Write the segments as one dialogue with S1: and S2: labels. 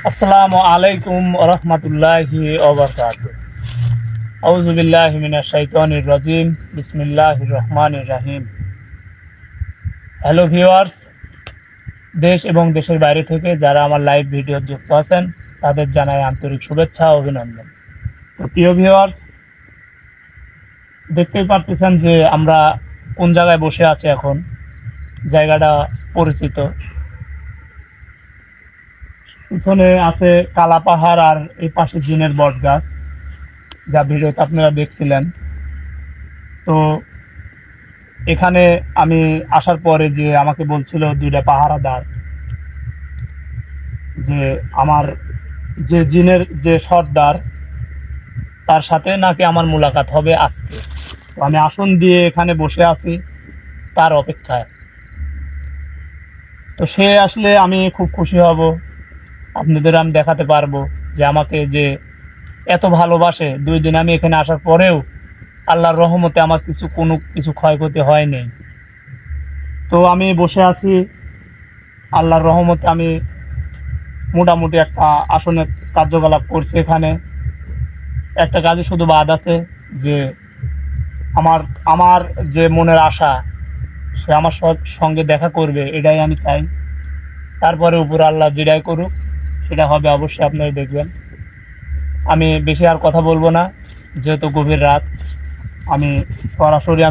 S1: আসসালামু আলাইকুম ওয়া রাহমাতুল্লাহি ওয়া বারাকাতুহু। আউযু বিল্লাহি মিনাশ শাইতানির রাজিম। বিসমিল্লাহির রহমানির রহিম। হ্যালো ভিউয়ার্স, দেশ এবং দেশের বাইরে থেকে যারা আমার লাইভ ভিডিও যুক্ত আছেন তাদের জানাই আন্তরিক শুভেচ্ছা ও অভিনন্দন। তো প্রিয় ভিউয়ার্স, দেখতেই পারতেছেন যে আমরা কোন জায়গায় বসে আছি এখন। জায়গাটা পরিচিত। পিছনে আছে কালা পাহাড় আর এই পাশে জিনের বট গাছ, যা ভিডিওতে আপনারা দেখছিলেন। তো এখানে আমি আসার পরে যে আমাকে বলছিল দুইটা পাহারাদার যে আমার যে জিনের যে সর্দার তার সাথে নাকি আমার মোলাকাত হবে আজকে। তো আমি আসন দিয়ে এখানে বসে আছি তার অপেক্ষায়। তো সে আসলে আমি খুব খুশি হব, আপনাদের আমি দেখাতে পারবো যে আমাকে যে এত ভালোবাসে। 2 দিন আমি এখানে আসার পরেও আল্লাহর রহমতে আমার কোনো কিছু ক্ষয়ক্ষতি হয়নি। তো আমি বসে আছি, আল্লাহর রহমতে আমি মোটামুটি একটা আসনের কার্যকলাপ করছি। এখানে একটা কাজে শুধু বাদ আছে যে আমার আমার যে মনের আশা সে আমার সঙ্গে দেখা করবে, এটাই আমি চাই। তারপরে উপর আল্লাহ যেটাই করুক সেটা হবে, অবশ্যই আপনারা দেখবেন। আমি বেশি আর কথা বলবো না, যেহেতু গভীর রাত। আমি সরাসরি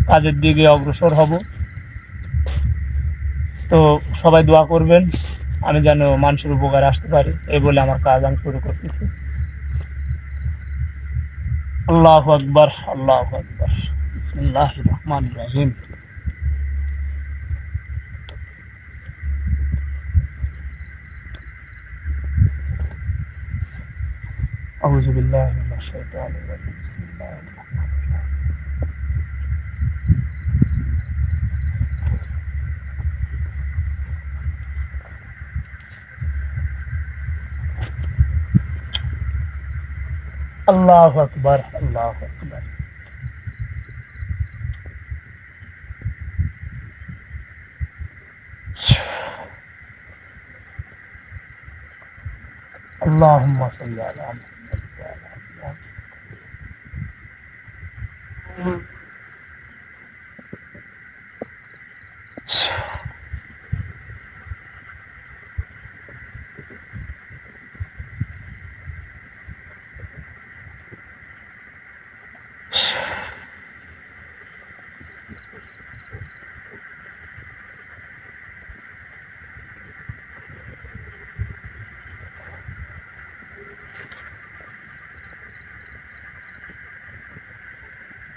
S1: কাজের দিকে অগ্রসর হব। তো সবাই দোয়া করবেন আমি যেন মানুষের উপকারে আসতে পারি, এই বলে আমার কাজ আমি শুরু করতেছি। আল্লাহু আকবার, আল্লাহু আকবার। বিসমিল্লাহির রহমানির রহিম। আউযু বিল্লাহি মিনাশ শাইতানির রাজিম। বিসমিল্লাহির রহমানির রহিম। আল্লাহু আকবার, আল্লাহু আকবার। اللهم صل على محمد وعلى آل محمد।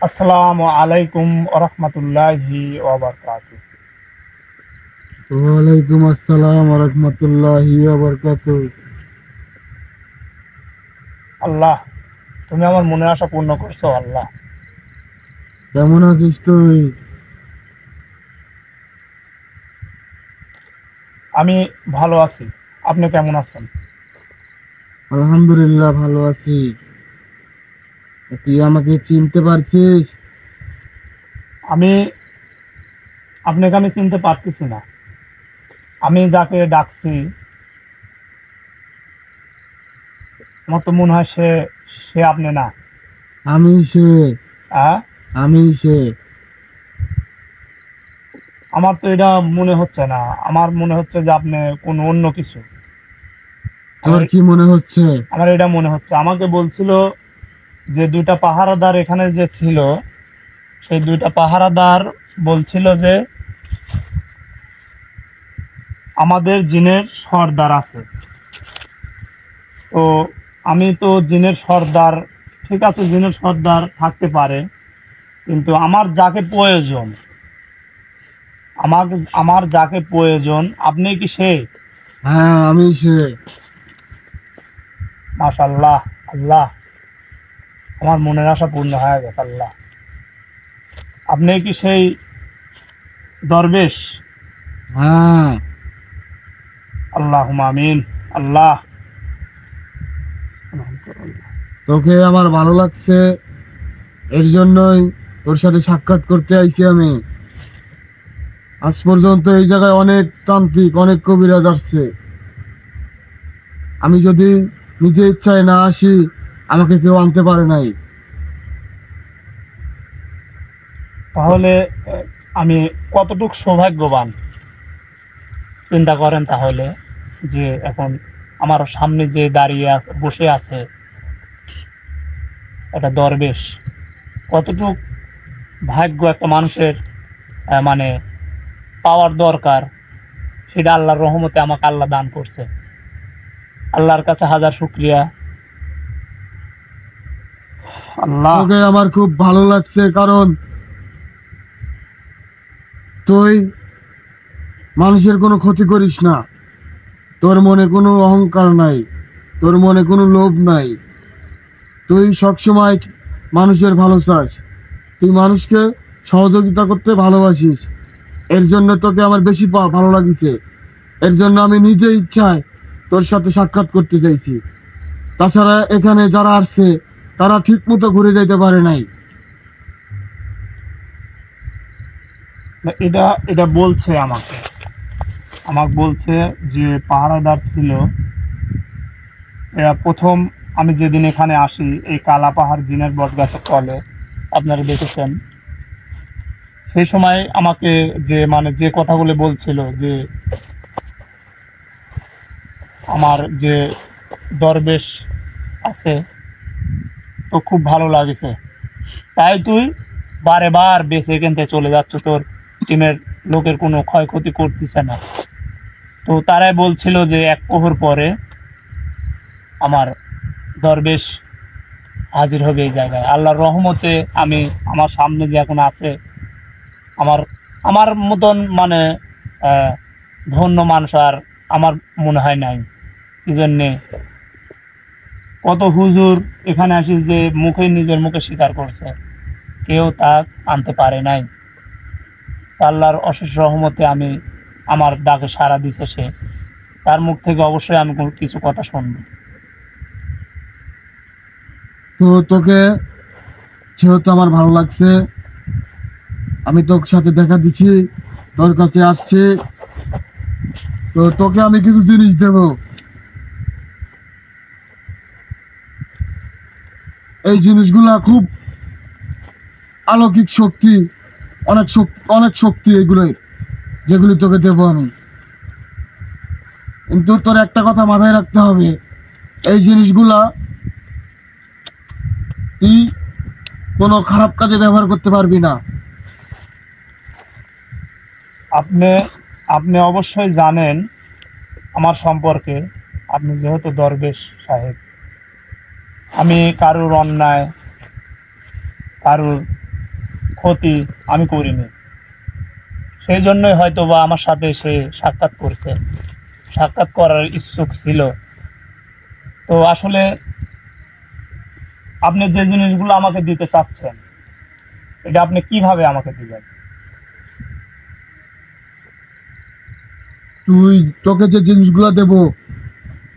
S1: আসসালামু আলাইকুম ওয়া রাহমাতুল্লাহি ওয়া বারাকাতুহু।
S2: ওয়ালাইকুম আসসালাম ওয়া রাহমাতুল্লাহি ওয়া বারাকাতুহু।
S1: আল্লাহ, তুমি আমার মনের আশা পূর্ণ করছো। আল্লাহ,
S2: কেমন আছিস তুই?
S1: আমি ভালো আছি। আপনি কেমন আছেন?
S2: আলহামদুলিল্লাহ ভালো আছি। তুই আমাকে চিনতে পারছিস?
S1: আপনাকে আমি চিনতে পারতেছি না। আমি যাকে ডাকছি আমার তো মনে হয় সে সে আপনি না।
S2: আমি সে।
S1: হ্যাঁ,
S2: আমি সে।
S1: আমার তো এটা মনে হচ্ছে না। আমার মনে হচ্ছে যে আপনি কোনো অন্য কিছু।
S2: তোর কি মনে হচ্ছে?
S1: আমার এটা মনে হচ্ছে, আমাকে বলছিল যে 2টা পাহারাদার এখানে যে ছিল, সেই 2টা পাহারাদার বলছিল যে আমাদের জিনের সর্দার আছে। তো আমি তো জিনের সর্দার, ঠিক আছে, জিনের সর্দার থাকতে পারে, কিন্তু আমার যাকে প্রয়োজন আপনি কি সে?
S2: হ্যাঁ আমি সে।
S1: মাশাআল্লাহ, আল্লাহ, আমার মনের আশা পূর্ণ হয়ে গেছে। আল্লাহ, আপনি কি সেই দরবেশ?
S2: হ্যাঁ।
S1: আল্লাহুম্মা আমিন। আল্লাহ,
S2: তোকে আমার ভালো লাগছে, এর জন্যই তোর সাথে সাক্ষাৎ করতে আইছি আমি। আজ পর্যন্ত এই জায়গায় অনেক তান্ত্রিক, অনেক কবিরাজ আসছে, আমি যদি নিজে ইচ্ছায় না আসি, আমাকে কেউ আনতে পারে নাই।
S1: তাহলে আমি কতটুকু সৌভাগ্যবান চিন্তা করেন তাহলে, যে এখন আমার সামনে যে দাঁড়িয়ে বসে আছে একটা দরবেশ, কতটুক ভাগ্য একটা মানুষের মানে পাওয়ার দরকার, সেটা আল্লাহর রহমতে আমাকে আল্লাহ দান করছে। আল্লাহর কাছে হাজার শুকরিয়া। আল্লাহ,
S2: তোকে আমার খুব ভালো লাগছে, কারণ তুই মানুষের কোনো ক্ষতি করিস না। তোর মনে কোনো অহংকার নাই, তোর মনে কোনো লোভ নাই। তুই সবসময় মানুষের ভালো চাস, তুই মানুষকে সহযোগিতা করতে ভালোবাসিস। এর জন্য তোকে আমার বেশি ভালো লাগিছে। এর জন্য আমি নিজে ইচ্ছায় তোর সাথে সাক্ষাৎ করতে চাইছি। তাছাড়া এখানে যারা আসছে তারা ঠিক মতো ঘুরে যাইতে পারে নাই।
S1: এটা এটা বলছে আমাকে বলছে যে পাহারাদার ছিল এরা প্রথম। আমি যেদিন এখানে আসি, এই কালা পাহাড় জিনের বট গাছের তলে আপনারা দেখেছেন, সেই সময় আমাকে যে কথাগুলো বলছিল, যে আমার যে দরবেশ আছে তো খুব ভালো লাগেছে, তাই তুই বারে বার বেঁচে এখান থেকে চলে যাচ্ছ, তোর টিমের লোকের কোনো ক্ষয়ক্ষতি করতেছে না। তো তারাই বলছিল যে 1 প্রহর পরে আমার দরবেশ হাজির হবে এই জায়গায়। আল্লাহর রহমতে আমি আমার সামনে যে এখন আছে, আমার আমার মতন মানে ধন্য মানুষ আর আমার মনে হয় নাই। এই জন্যে কত হুজুর এখানে আসি যে নিজের মুখে স্বীকার করছে, কেউ তা আনতে পারে নাই। আল্লাহর অশেষ রহমতে আমি আমার ডাকে সাড়া দিছে সে, তার মুখ থেকে অবশ্যই আমি কিছু কথা শুনবো।
S2: তো তোকে যেহেতু আমার ভালো লাগছে, আমি তোর সাথে দেখা দিচ্ছি, তোর কাছে আসছি। তো তোকে আমি কিছু জিনিস দেব। এই জিনিসগুলা খুব অলৌকিক শক্তি, অনেক শক্তি এগুলো, যেগুলি তোকে দেবো আমি। কিন্তু তোর একটা কথা মাথায় রাখতে হবে, এই জিনিসগুলা তুই কোনো খারাপ কাজে ব্যবহার করতে পারবি না।
S1: আপনি আপনি অবশ্যই জানেন আমার সম্পর্কে, আপনি যেহেতু দরবেশ সাহেব, আমি কারুর অন্যায় কারুর ক্ষতি আমি করিনি। সেই জন্যই হয়তো বা আমার সাথে সে সাক্ষাৎ করার ইচ্ছুক ছিল। তো আসলে আপনি যে জিনিসগুলো আমাকে দিতে চাচ্ছেন, এটা আপনি কিভাবে আমাকে দিবেন?
S2: তোকে যে জিনিসগুলা দেব,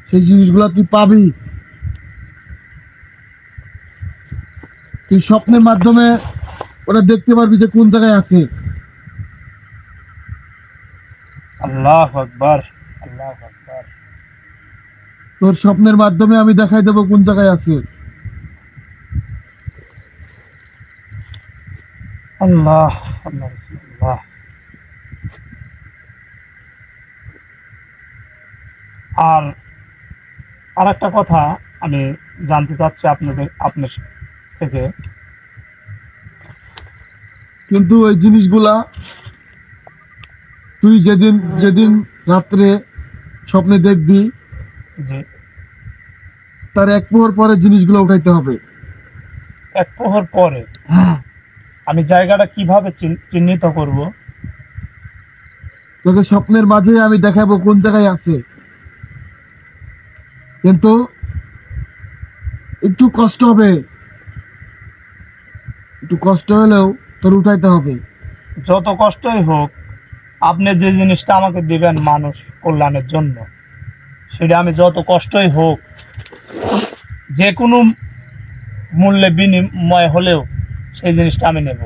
S2: সেই জিনিসগুলা তুই পাবি। তুই স্বপ্নের মাধ্যমে ওরা দেখতে পারবি যে কোন জায়গায় আছে।
S1: আল্লাহু আকবার, আল্লাহু আকবার।
S2: তোর স্বপ্নের মাধ্যমে আমি দেখাই দেব কোন জায়গায় আছে।
S1: আল্লাহ আল্লাহ রাসূলুল্লাহ। আর একটা কথা আমি জানতে চাচ্ছি আপনার থেকে।
S2: কিন্তু ওই জিনিসগুলা তুই যেদিন যেদিন রাত্রে স্বপ্নে দেখবি,
S1: যে
S2: তার 1 প্রহর পরে জিনিসগুলো উঠাইতে হবে।
S1: 1 প্রহর পরে আমি জায়গাটা কিভাবে চিহ্নিত করব?
S2: তোকে স্বপ্নের মাঝে আমি দেখাবো কোন জায়গায় আছে, কিন্তু একটু কষ্ট হবে, একটু কষ্ট হলেও তোর উঠাইতে হবে।
S1: যত কষ্টই হোক, আপনি যে জিনিসটা আমাকে দিবেন মানুষ কল্যাণের জন্য, সেটা আমি যত কষ্টই হোক, যে কোনো মূল্যে বিনিময় হলেও সেই জিনিসটা আমি নেব।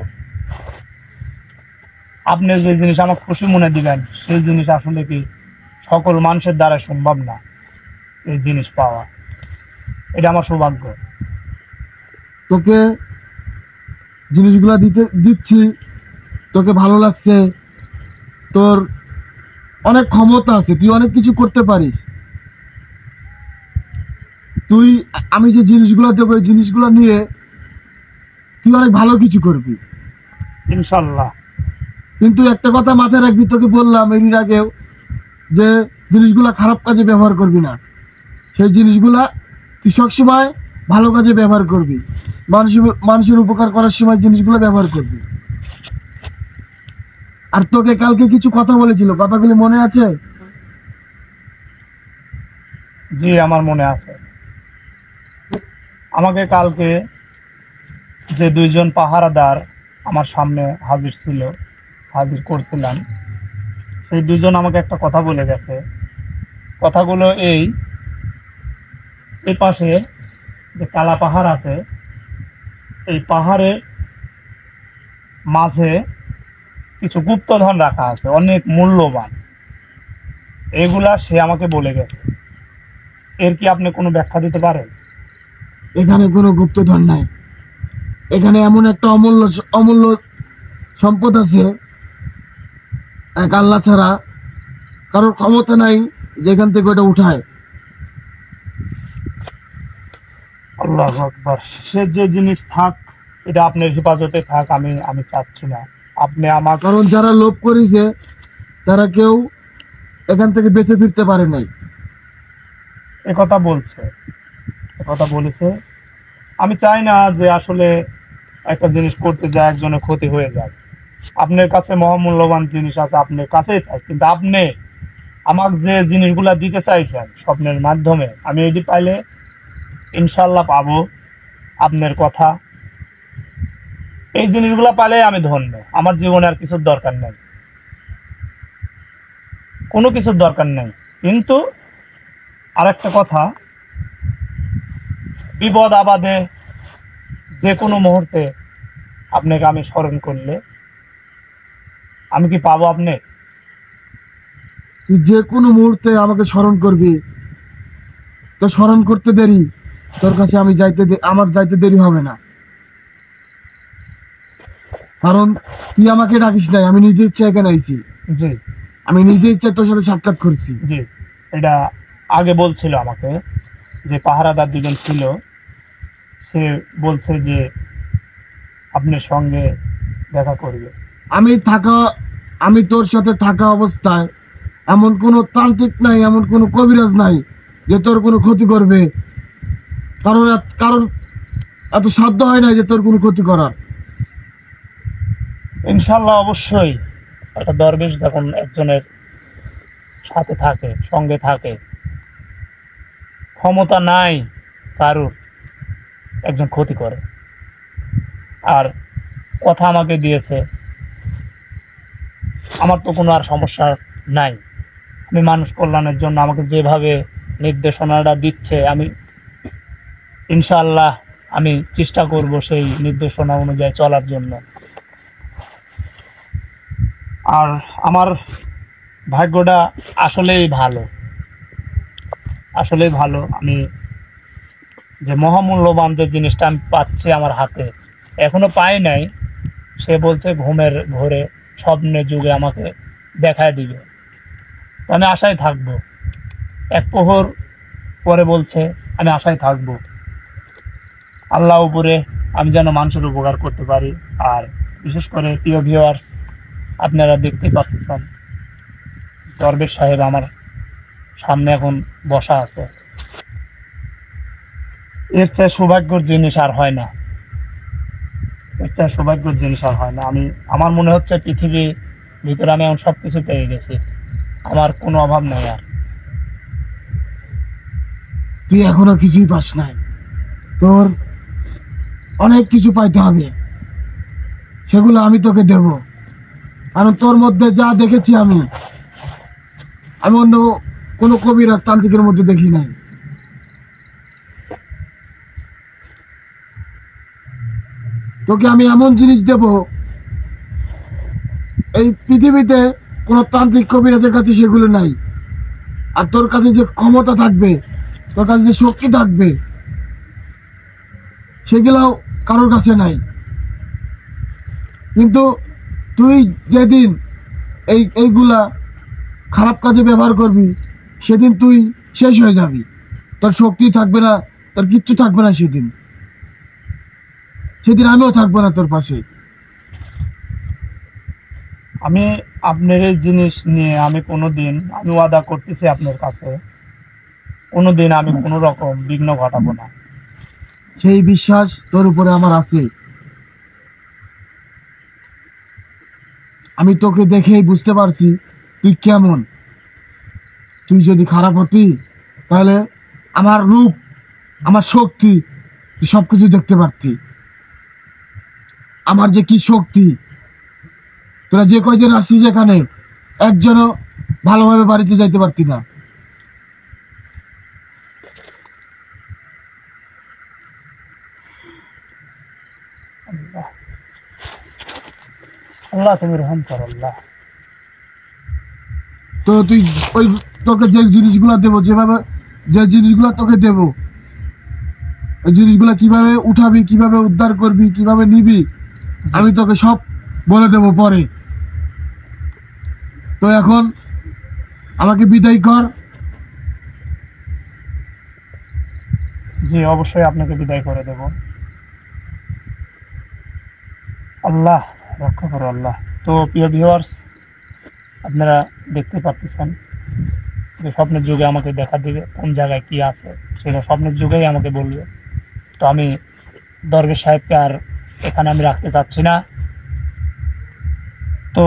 S1: আপনি যে জিনিস আমার খুশি মনে দিবেন, সেই জিনিস আসলে কি সকল মানুষের দ্বারা সম্ভব না। এই জিনিস পাওয়া, এটা আমার সৌভাগ্য।
S2: তোকে জিনিসগুলা দিচ্ছি, তোকে ভালো লাগছে, তোর অনেক ক্ষমতা আছে, তুই অনেক কিছু করতে পারিস। তুই আমি যে জিনিসগুলা দেবো এই জিনিসগুলা নিয়ে তুই অনেক ভালো কিছু করবি
S1: ইনশাল্লাহ।
S2: কিন্তু একটা কথা মাথায় রাখবি, তোকে বললাম এর আগেও যে জিনিসগুলা খারাপ কাজে ব্যবহার করবি না। সেই জিনিসগুলা তুই সবসময় ভালো কাজে ব্যবহার করবি, মানুষের উপকার করার সময় জিনিসগুলো ব্যবহার করবি। আর তোকে কালকে কিছু কথা বলেছিল, কথাগুলি মনে আছে?
S1: জি আমার মনে আছে। আমাকে কালকে যে দুইজন পাহারাদার আমার সামনে হাজির করছিলাম, সেই দুইজন আমাকে একটা কথা বলে গেছে। কথাগুলো এই পাশে যে কালা পাহাড় আছে, এই পাহাড়ের মাঝে কিছু গুপ্তধন রাখা আছে, অনেক মূল্যবান। এগুলা সে আমাকে বলে গেছে। এর কি আপনি কোনো ব্যাখ্যা দিতে পারেন?
S2: এখানে কোনো গুপ্তধন নাই, এখানে এমন একটা অমূল্য অমূল্য সম্পদ আছে, এক আল্লাহ ছাড়া কারোর ক্ষমতা নাই যেখান থেকে ওটা উঠায়।
S1: আল্লাহু আকবার। সে যে জিনিস থাক, এটা আপনার হেফাজতে থাক, আমি চাচ্ছি না। আপনি আমার,
S2: কারণ যারা লোভ করেছে তারা কেউ এখান থেকে বেঁচে ফিরতে পারে নাই।
S1: কথা বলেছে। আমি চাই না যে আসলে একটা জিনিস করতে যায় একজনের ক্ষতি হয়ে যায়। আপনার কাছে মহামূল্যবান জিনিস আছে, আপনার কাছেই থাক, কিন্তু আপনি আমাকে যে জিনিসগুলা দিতে চাইছেন স্বপ্নের মাধ্যমে, আমি এটি পাইলে ইনশাল্লাহ পাবো। আপনার কথা, এই জিনিসগুলা পাইলে আমি ধন্য। আমার জীবনে আর কিছুর দরকার নেই, কোনো কিছুর দরকার নেই। কিন্তু আরেকটা কথা, বিপদ আপদে যে কোনো মুহূর্তে আপনাকে আমি স্মরণ করলে আমি কি পাবো? আপনি
S2: তুই যে কোনো মুহূর্তে আমাকে স্মরণ করবি, তো স্মরণ করতে দেরি তোর কাছে আমার যাইতে দেরি হবে না। কারণ তুই আমাকে ডাকিস নাই, আমি নিজে ইচ্ছা এখানে আইছি।
S1: জি,
S2: আমি নিজে ইচ্ছা তোর সাথে সাক্ষাৎ করছি।
S1: জি, এটা আগে বলছিল আমাকে, যে পাহারাদার দুজন ছিল, সে বলছে যে আপনার সঙ্গে দেখা করবে।
S2: আমি তোর সাথে থাকা অবস্থায় এমন কোনো তান্ত্রিক নাই, এমন কোনো কবিরাজ নাই যে তোর কোনো ক্ষতি করবে। কারণ এত সাধ্য হয় না যে তোর কোনো ক্ষতি করার।
S1: ইনশাল্লাহ অবশ্যই। একটা দরবেশ যখন একজনের সাথে থাকে, সঙ্গে থাকে, ক্ষমতা নাই কারুর একজন ক্ষতি করে। আর কথা আমাকে দিয়েছে, আমার তো কোনো আর সমস্যা নাই। আমি মানুষ কল্যাণের জন্য আমাকে যেভাবে নির্দেশনাটা দিচ্ছে, আমি ইনশাআল্লাহ আমি চেষ্টা করব সেই নির্দেশনা অনুযায়ী চলার জন্য। আর আমার ভাগ্যটা আসলেই ভালো, আমি যে মহামূল্যবান যে জিনিসটা আমি পাচ্ছি আমার হাতে, এখনো পাই নাই। সে বলছে ঘুমের ঘোরে স্বপ্নে যুগে আমাকে দেখায় দিবে। আমি আশায় থাকবো। এক প্রহর পরে বলছে আমি আশায় থাকবো। আল্লাহ উপরে আমি যেন মানুষের উপকার করতে পারি। আর বিশেষ করে প্রিয় ভিউয়ার্স, আপনারা দেখতে পাচ্ছেন দরবেশ সাহেব আমার সামনে এখন বসা আছে। এর চেয়ে সৌভাগ্যের জিনিস আর হয় না, আমার মনে হচ্ছে পৃথিবীর ভিতরে আমি এখন সবকিছু পেয়ে গেছি, আমার কোনো অভাব নাই আর।
S2: তুই এখনো কিছুই পাস নাই, তোর অনেক কিছু পাইতে হবে, সেগুলো আমি তোকে দেব। কারণ তোর মধ্যে যা দেখেছি আমি অন্য কোনো কবিরাজ তান্ত্রিকের মধ্যে দেখি নাই। তোকে আমি এমন জিনিস দেব, এই পৃথিবীতে কোনো তান্ত্রিক কবিরাজের কাছে সেগুলো নাই। আর তোর কাছে যে ক্ষমতা থাকবে তোর কাছে যে শক্তি থাকবে সেগুলাও কারোর কাছে নাই। কিন্তু তুই যেদিন এইগুলা খারাপ কাজে ব্যবহার করবি সেদিন তুই শেষ হয়ে যাবি। তোর শক্তি থাকবে না, তোর কিচ্ছু থাকবে না। সেদিন আমিও থাকবো না তোর পাশে।
S1: আমি আপনার এই জিনিস নিয়ে আমি ওয়াদা করতেছি আপনার কাছে, কোনোদিন আমি কোনো রকম বিঘ্ন ঘটাবো না।
S2: সেই বিশ্বাস তোর উপরে আমার আছে। আমি তোকে দেখেই বুঝতে পারছি তুই কেমন। তুই যদি খারাপ হতি তাহলে আমার রূপ, আমার শক্তি তুই সবকিছু দেখতে পারতি। আমার যে কি শক্তি, তোরা যে কয়জন আসছিস এখানে একজনও ভালোভাবে বাড়িতে যাইতে পারতি না।
S1: আল্লাহ, আল্লাহ তুমি রহম করো আল্লাহ।
S2: তো তুই ওই তোকে যে জিনিসগুলো দেবো, যে জিনিসগুলো তোকে দেবো, ওই জিনিসগুলো কিভাবে উঠাবি, কিভাবে উদ্ধার করবি, কিভাবে নিবি, আমি তোকে সব বলে দেবো পরে। তো এখন আমাকে বিদায় কর।
S1: জি অবশ্যই আপনাকে বিদায় করে দেব। আল্লাহ রক্ষা করো আল্লাহ। তো প্রিয় ভিউয়ার্স, আপনারা দেখতে পাচ্ছেন যে স্বপ্নের যুগে আমাকে দেখা দিবে কোন জায়গায় কি আছে, সেটা স্বপ্নের যুগেই আমাকে বলবে। তো আমি দরবেশ সাহেবকে আর এখানে আমি রাখতে চাচ্ছি না, তো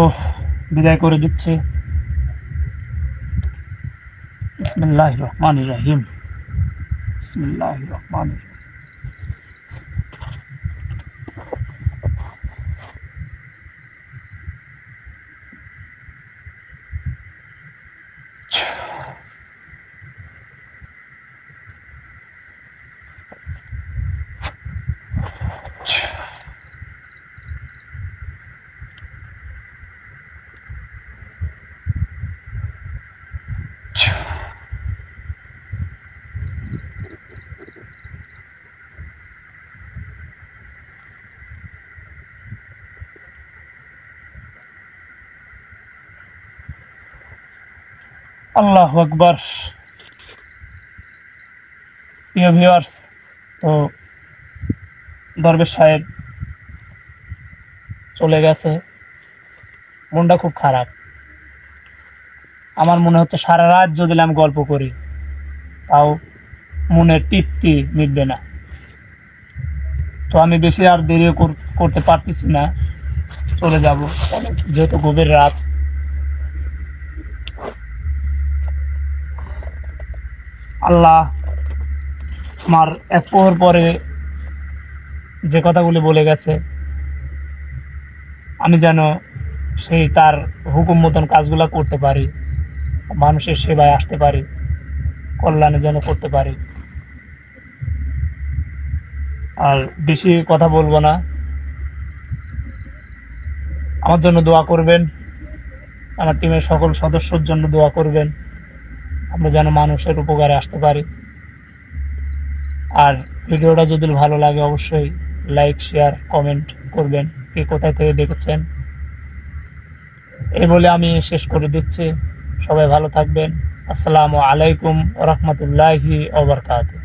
S1: বিদায় করে দিচ্ছি। বিসমিল্লাহির রহমানির রহিম। বিসমিল্লাহির রহমানির রহিম। আল্লাহু আকবার। প্রিয় ভিউয়ার্স, তো দরবেশ সাহেব চলে গেছে, মনটা খুব খারাপ। আমার মনে হচ্ছে সারা রাত যদি আমি গল্প করি তাও মনের তৃপ্তি মিটবে না। তো আমি বেশি আর দেরি করতে পারতেছি না, চলে যাব অনেক, যেহেতু গভীর রাত। আল্লাহ আমার এক প্রহর পরে যে কথাগুলি বলে গেছে, আমি যেন সেই তার হুকুম মতন কাজগুলো করতে পারি, মানুষের সেবায় আসতে পারি, কল্যাণে যেন করতে পারি। আর বেশি কথা বলবো না। আমার জন্য দোয়া করবেন, আমার টিমের সকল সদস্যর জন্য দোয়া করবেন, আমরা যেন মানুষের উপকারে আসতে পারি। আর ভিডিওটা যদি ভালো লাগে অবশ্যই লাইক, শেয়ার, কমেন্ট করবেন, কে কোথায় থেকে দেখেছেন। এই বলে আমি শেষ করে দিচ্ছি। সবাই ভালো থাকবেন। আসসালামু আলাইকুম ওয়া রাহমাতুল্লাহি ওয়া বারাকাতুহু।